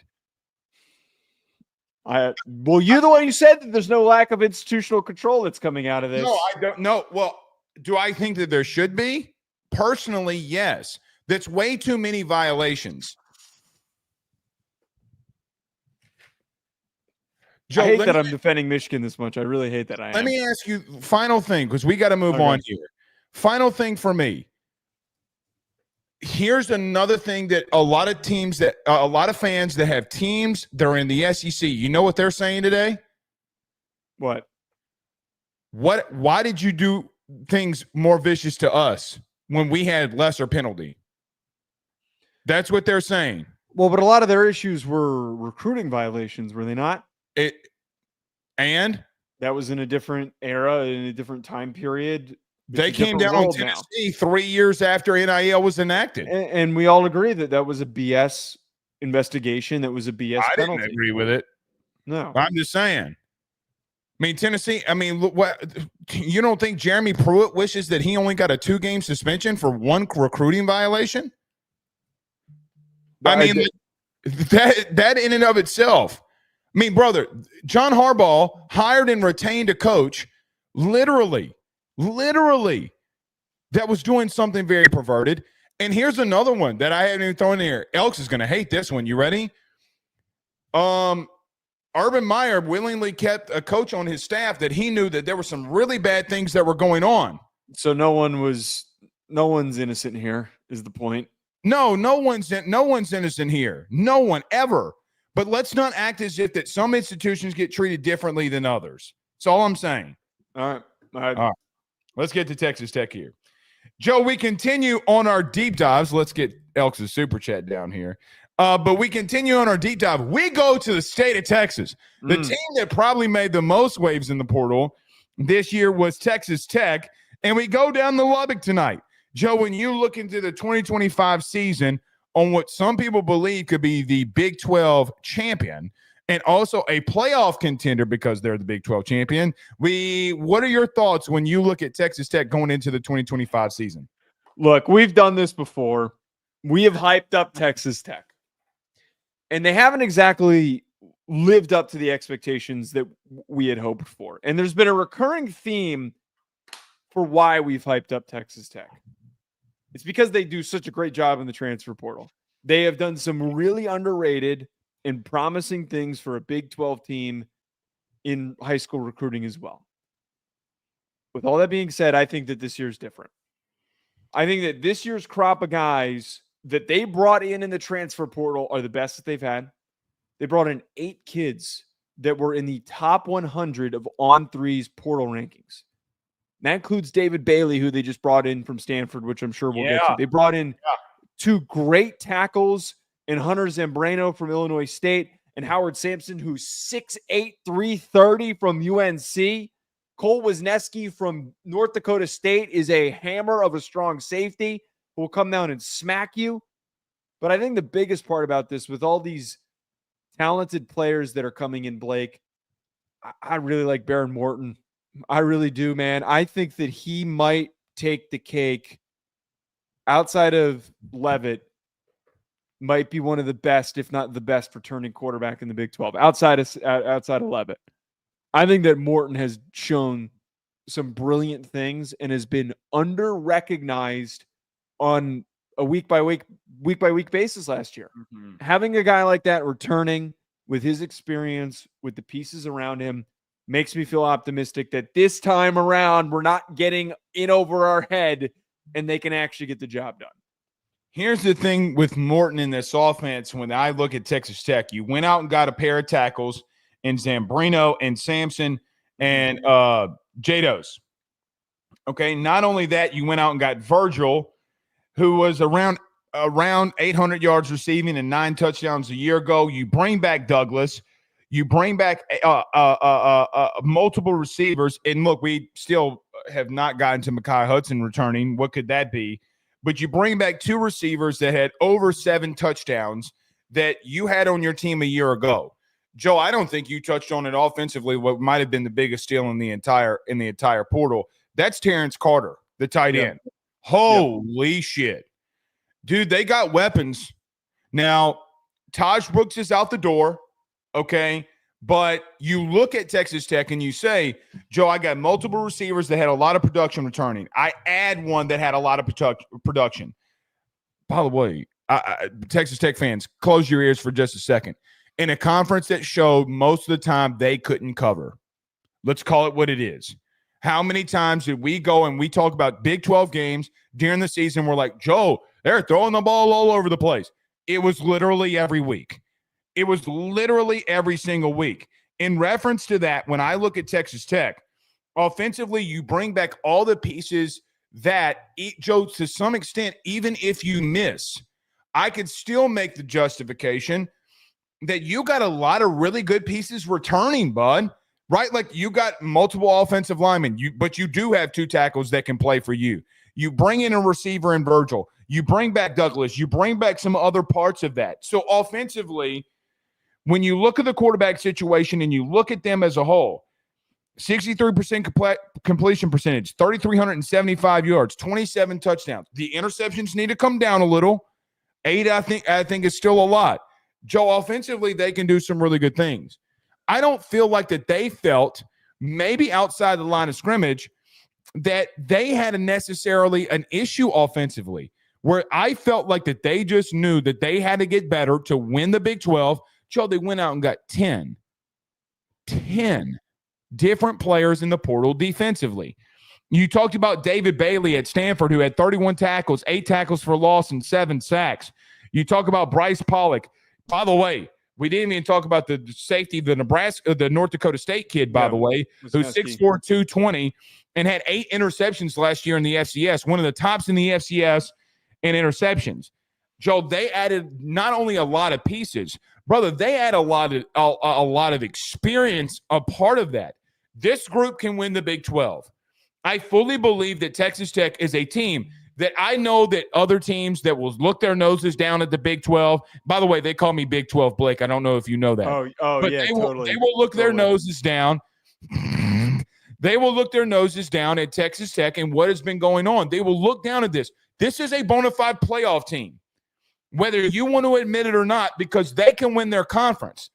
Well, you're the one who said that there's no lack of institutional control that's coming out of this. No, I don't know. Well, do I think that there should be? Personally, yes. That's way too many violations. Joe, I hate that I'm defending Michigan this much. I really hate that I am. Let me ask you, final thing, because we got to move on here. Final thing for me. Here's another thing that a lot of fans that have teams that are in the SEC, you know what they're saying today? What? Why did you do things more vicious to us when we had lesser penalty? That's what they're saying. Well, but a lot of their issues were recruiting violations, were they not? And that was in a different era, in a different time period. They came down on Tennessee 3 years after NIL was enacted. And we all agree that was a BS investigation. That was a BS penalty. Didn't agree with it. No. I'm just saying. I mean, Tennessee, look, what, you don't think Jeremy Pruitt wishes that he only got a 2-game suspension for one recruiting violation? That in and of itself. I mean, brother, John Harbaugh hired and retained a coach, literally, that was doing something very perverted. And here's another one that I haven't even thrown in here. Elks is going to hate this one. You ready? Urban Meyer willingly kept a coach on his staff that he knew that there were some really bad things that were going on. So no one's innocent here, is the point. No one's innocent here. No one ever. But let's not act as if that some institutions get treated differently than others. That's all I'm saying. All right. Let's get to Texas Tech here. Joe, we continue on our deep dives. Let's get Elks' super chat down here. But we continue on our deep dive. We go to the state of Texas. The team that probably made the most waves in the portal this year was Texas Tech. And we go down to Lubbock tonight. Joe, when you look into the 2025 season on what some people believe could be the Big 12 champion and also a playoff contender because they're the Big 12 champion, what are your thoughts when you look at Texas Tech going into the 2025 season? Look, we've done this before. We have hyped up Texas Tech. And they haven't exactly lived up to the expectations that we had hoped for. And there's been a recurring theme for why we've hyped up Texas Tech. It's because they do such a great job in the transfer portal. They have done some really underrated and promising things for a Big 12 team in high school recruiting as well. With all that being said, I think that this year's different. I think that this year's crop of guys that they brought in the transfer portal are the best that they've had. They brought in 8 kids that were in the top 100 of On3's portal rankings. That includes David Bailey, who they just brought in from Stanford, which I'm sure we'll get to. They brought in two great tackles in Hunter Zambrano from Illinois State and Howard Sampson, who's 6'8", 330 from UNC. Cole Wisniewski from North Dakota State is a hammer of a strong safety who will come down and smack you. But I think the biggest part about this, with all these talented players that are coming in, Blake, I really like Baron Morton. I really do, man. I think that he might take the cake outside of Leavitt, might be one of the best, if not the best, returning quarterback in the Big 12 outside of Leavitt. I think that Morton has shown some brilliant things and has been under-recognized on a week-by-week basis last year. Mm-hmm. Having a guy like that returning with his experience, with the pieces around him, makes me feel optimistic that this time around we're not getting in over our head and they can actually get the job done. Here's the thing with Morton in this offense. When I look at Texas Tech, you went out and got a pair of tackles in Zambrano and Sampson and Jados. Okay, not only that, you went out and got Virgil, who was around 800 yards receiving and 9 touchdowns a year ago. You bring back Douglas. You bring back multiple receivers. And look, we still have not gotten to Mekhi Hudson returning. What could that be? But you bring back 2 receivers that had over 7 touchdowns that you had on your team a year ago. Joe, I don't think you touched on it offensively. What might have been the biggest steal in the entire portal. That's Terrence Carter, the tight end. Holy shit. Dude, they got weapons. Now, Taj Brooks is out the door, okay? But you look at Texas Tech and you say, Joe, I got multiple receivers that had a lot of production returning. I add one that had a lot of production. By the way, Texas Tech fans, close your ears for just a second. In a conference that showed most of the time they couldn't cover. Let's call it what it is. How many times did we go and we talk about Big 12 games during the season? We're like, Joe, they're throwing the ball all over the place. It was literally every week. It was literally every single week. In reference to that, when I look at Texas Tech, offensively, you bring back all the pieces that, Joe, to some extent, even if you miss, I could still make the justification that you got a lot of really good pieces returning, bud, right? Like you got multiple offensive linemen, but you do have 2 tackles that can play for you. You bring in a receiver in Virgil. You bring back Douglas. You bring back some other parts of that. So offensively, when you look at the quarterback situation and you look at them as a whole, 63% completion percentage, 3,375 yards, 27 touchdowns. The interceptions need to come down a little. 8, I think is still a lot. Joe, offensively, they can do some really good things. I don't feel like that they felt, maybe outside the line of scrimmage, that they had necessarily an issue offensively, where I felt like that they just knew that they had to get better to win the Big 12. Joe, they went out and got 10 different players in the portal defensively. You talked about David Bailey at Stanford, who had 31 tackles, 8 tackles for loss, and 7 sacks. You talk about Bryce Pollock. By the way, we didn't even talk about the safety, the North Dakota State kid, by the way, who's 6'4", 220, and had 8 interceptions last year in the FCS, one of the tops in the FCS in interceptions. Joe, they added not only a lot of pieces, brother, they add a lot of experience, a part of that. This group can win the Big 12. I fully believe that Texas Tech is a team that I know that other teams that will look their noses down at the Big 12. By the way, they call me Big 12 Blake. I don't know if you know that. But yeah, totally. They will look their noses down. They will look their noses down at Texas Tech and what has been going on. They will look down at this. This is a bona fide playoff team, whether you want to admit it or not, because they can win their conference.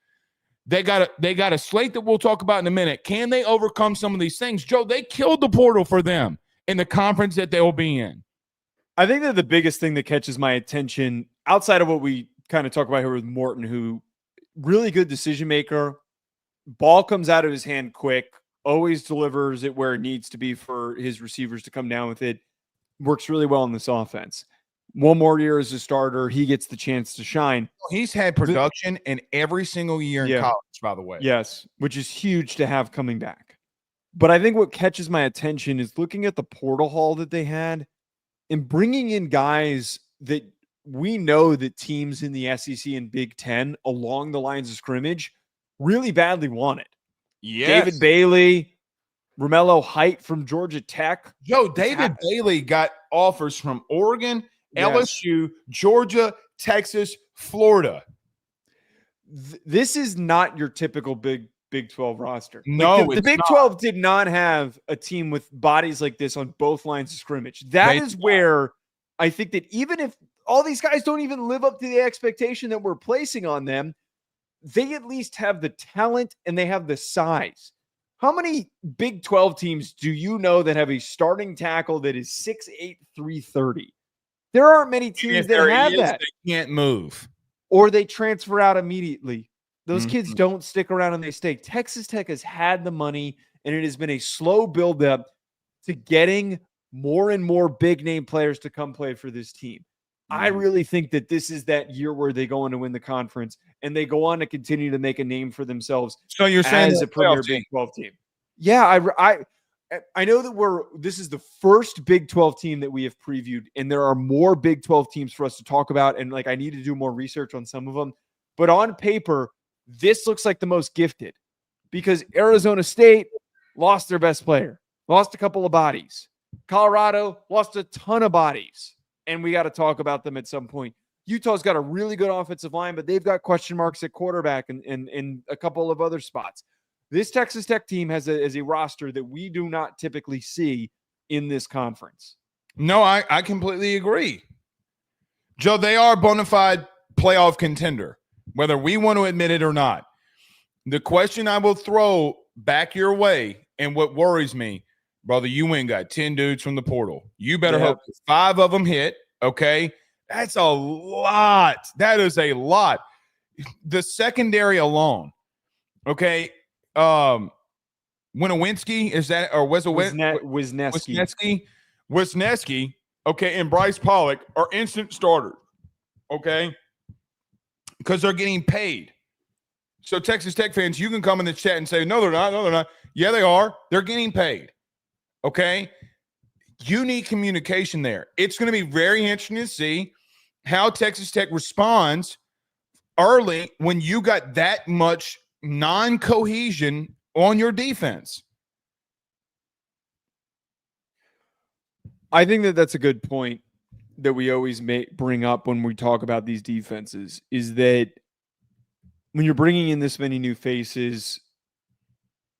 They got a slate that we'll talk about in a minute. Can they overcome some of these things? Joe, they killed the portal for them in the conference that they'll be in. I think that the biggest thing that catches my attention outside of what we kind of talk about here with Morton, who really good decision maker, ball comes out of his hand quick, always delivers it where it needs to be for his receivers to come down with it, works really well in this offense. one more year as a starter, he gets the chance to shine. He's had production in every single year in college, by the way. Yes, which is huge to have coming back. But I think what catches my attention is looking at the portal haul that they had and bringing in guys that we know that teams in the SEC and Big Ten along the lines of scrimmage really badly wanted. Yes. David Bailey, Romello Height from Georgia Tech. David Bailey got offers from Oregon, LSU, Georgia, Texas, Florida. This is not your typical Big 12 roster. No, the Big 12 did not have a team with bodies like this on both lines of scrimmage. That is where I think that even if all these guys don't even live up to the expectation that we're placing on them, they at least have the talent and they have the size. How many Big 12 teams do you know that have a starting tackle that is 6'8", 330? There aren't many teams that have that. They can't move. Or they transfer out immediately. Those kids don't stick around and they stay. Texas Tech has had the money, and it has been a slow buildup to getting more and more big-name players to come play for this team. I really think that this is that year where they go on to win the conference, and they go on to continue to make a name for themselves. So you're saying as a premier Big 12 team. Yeah, I know that this is the first Big 12 team that we have previewed, and there are more Big 12 teams for us to talk about, and I need to do more research on some of them. But on paper, this looks like the most gifted because Arizona State lost their best player, lost a couple of bodies. Colorado lost a ton of bodies, and we got to talk about them at some point. Utah's got a really good offensive line, but they've got question marks at quarterback and a couple of other spots. This Texas Tech team has a roster that we do not typically see in this conference. No, I completely agree. Joe, they are a bona fide playoff contender, whether we want to admit it or not. The question I will throw back your way, and what worries me, brother, you went and got 10 dudes from the portal. You better hope 5 of them hit, okay? That's a lot. That is a lot. The secondary alone, okay? Winowinski, is that, or Wisniewski, okay, and Bryce Pollock are instant starters, okay? Because they're getting paid. So Texas Tech fans, you can come in the chat and say, no, they're not. No, they're not. Yeah, they are. They're getting paid. Okay? You need communication there. It's going to be very interesting to see how Texas Tech responds early when you got that much non-cohesion on your defense. I think that that's a good point that we always bring up when we talk about these defenses, is that when you're bringing in this many new faces,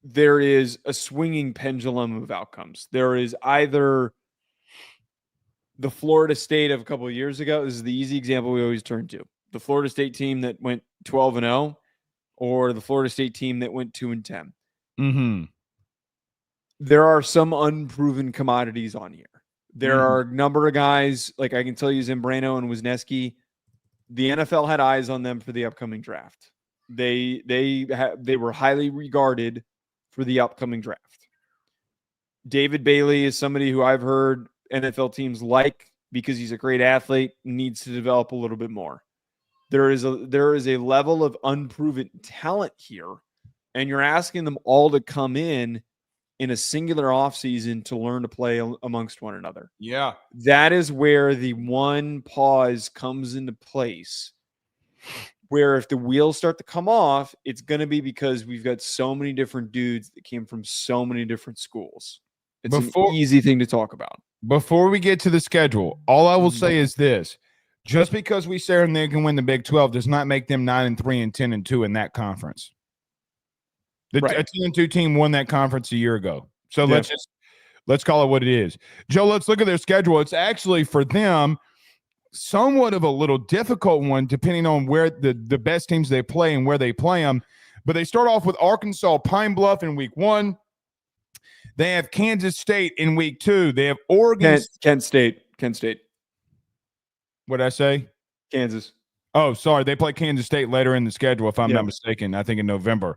there is a swinging pendulum of outcomes. There is either the Florida State of a couple of years ago. This is the easy example we always turn to. The Florida State team that went 12-0, or the Florida State team that went 2-10. Mm-hmm. There are some unproven commodities on here. There are a number of guys, like I can tell you, Zambrano and Wisniewski. The NFL had eyes on them for the upcoming draft. They were highly regarded for the upcoming draft. David Bailey is somebody who I've heard NFL teams like because he's a great athlete, needs to develop a little bit more. There is a level of unproven talent here, and you're asking them all to come in a singular offseason to learn to play amongst one another. Yeah. That is where the one pause comes into place, where if the wheels start to come off, it's going to be because we've got so many different dudes that came from so many different schools. It's an easy thing to talk about. Before we get to the schedule, all I will say is this. Just because we say they can win the Big 12 does not make them 9-3 and 10-2 in that conference. A 10-2 team won that conference a year ago. So let's call it what it is. Joe, let's look at their schedule. It's actually for them somewhat of a little difficult one, depending on where the best teams they play and where they play them. But they start off with Arkansas Pine Bluff in week 1. They have Kansas State in week 2. They have Oregon. Kent State. What did I say? Kansas. Oh, sorry. They play Kansas State later in the schedule, if I'm not mistaken. I think in November.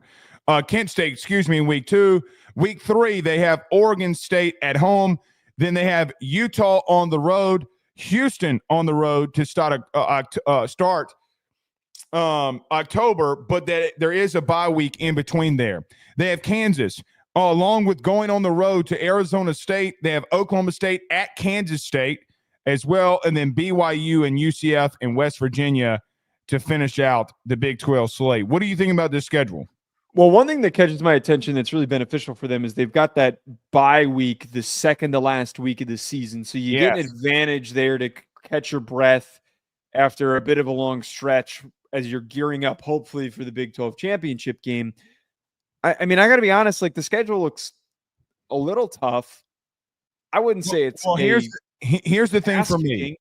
Kent State, in week 2. Week 3, they have Oregon State at home. Then they have Utah on the road. Houston on the road to start October, but that there is a bye week in between there. They have Kansas, along with going on the road to Arizona State. They have Oklahoma State at Kansas State as well, and then BYU and UCF and West Virginia to finish out the Big 12 slate. What do you think about this schedule? Well, one thing that catches my attention that's really beneficial for them is they've got that bye week, the second to last week of the season. So you get an advantage there to catch your breath after a bit of a long stretch as you're gearing up, hopefully, for the Big 12 championship game. I mean, I got to be honest, like the schedule looks a little tough. I wouldn't say it's here's the thing for me.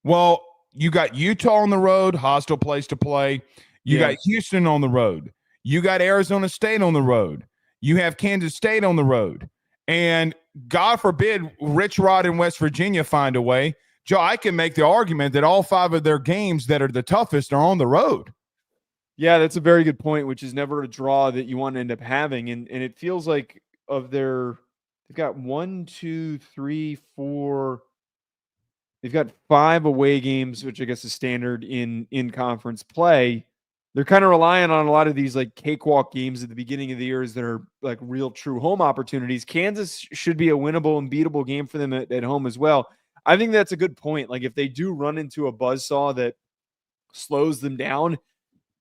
Well, you got Utah on the road, hostile place to play. You got Houston on the road. You got Arizona State on the road. You have Kansas State on the road. And God forbid Rich Rod in West Virginia find a way. Joe, I can make the argument that all 5 of their games that are the toughest are on the road. Yeah, that's a very good point, which is never a draw that you want to end up having. And it feels like they've got 1, 2, 3, 4. They've got 5 away games, which I guess is standard in conference play. They're kind of relying on a lot of these like cakewalk games at the beginning of the years that are like real true home opportunities. Kansas should be a winnable and beatable game for them at home as well. I think that's a good point. Like if they do run into a buzzsaw that slows them down,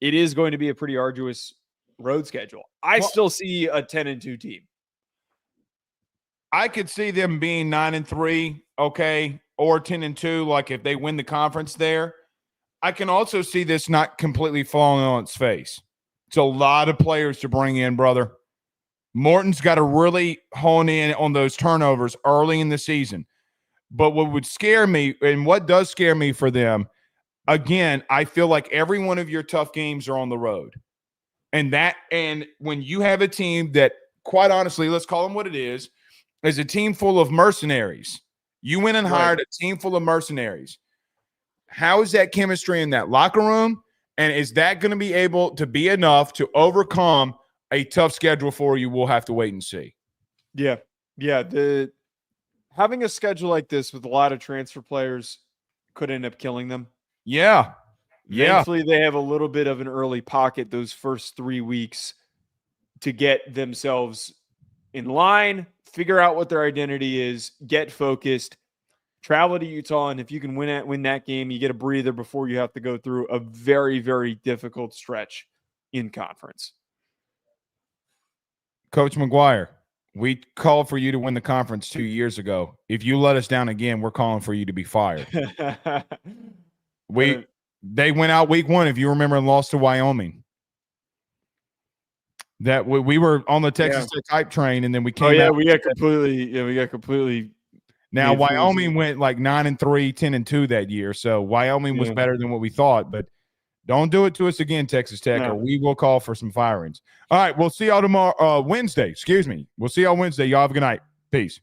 it is going to be a pretty arduous road schedule. I still see a 10-2 team. I could see them being 9-3, okay, or 10-2, like if they win the conference there. I can also see this not completely falling on its face. It's a lot of players to bring in, brother. Morton's got to really hone in on those turnovers early in the season. But what would scare me, and what does scare me for them, again, I feel like every one of your tough games are on the road. And when you have a team that, quite honestly, let's call them what it is a team full of mercenaries. You went and hired a team full of mercenaries. How is that chemistry in that locker room? And is that going to be able to be enough to overcome a tough schedule for you? We'll have to wait and see. Yeah. Having a schedule like this with a lot of transfer players could end up killing them. Yeah. Thankfully, they have a little bit of an early pocket those first 3 weeks to get themselves in line, figure out what their identity is, get focused, travel to Utah, and if you can win that game, you get a breather before you have to go through a very, very difficult stretch in conference. Coach McGuire, we called for you to win the conference 2 years ago. If you let us down again, we're calling for you to be fired. They went out week 1, if you remember, and lost to Wyoming. That we were on the Texas Tech hype train, and then we came out. We got completely. Now, Wyoming went like 9-3, 10-2 that year. So Wyoming was better than what we thought. But don't do it to us again, Texas Tech, or we will call for some firings. All right, we'll see y'all tomorrow. Wednesday, excuse me. We'll see y'all Wednesday. Y'all have a good night. Peace.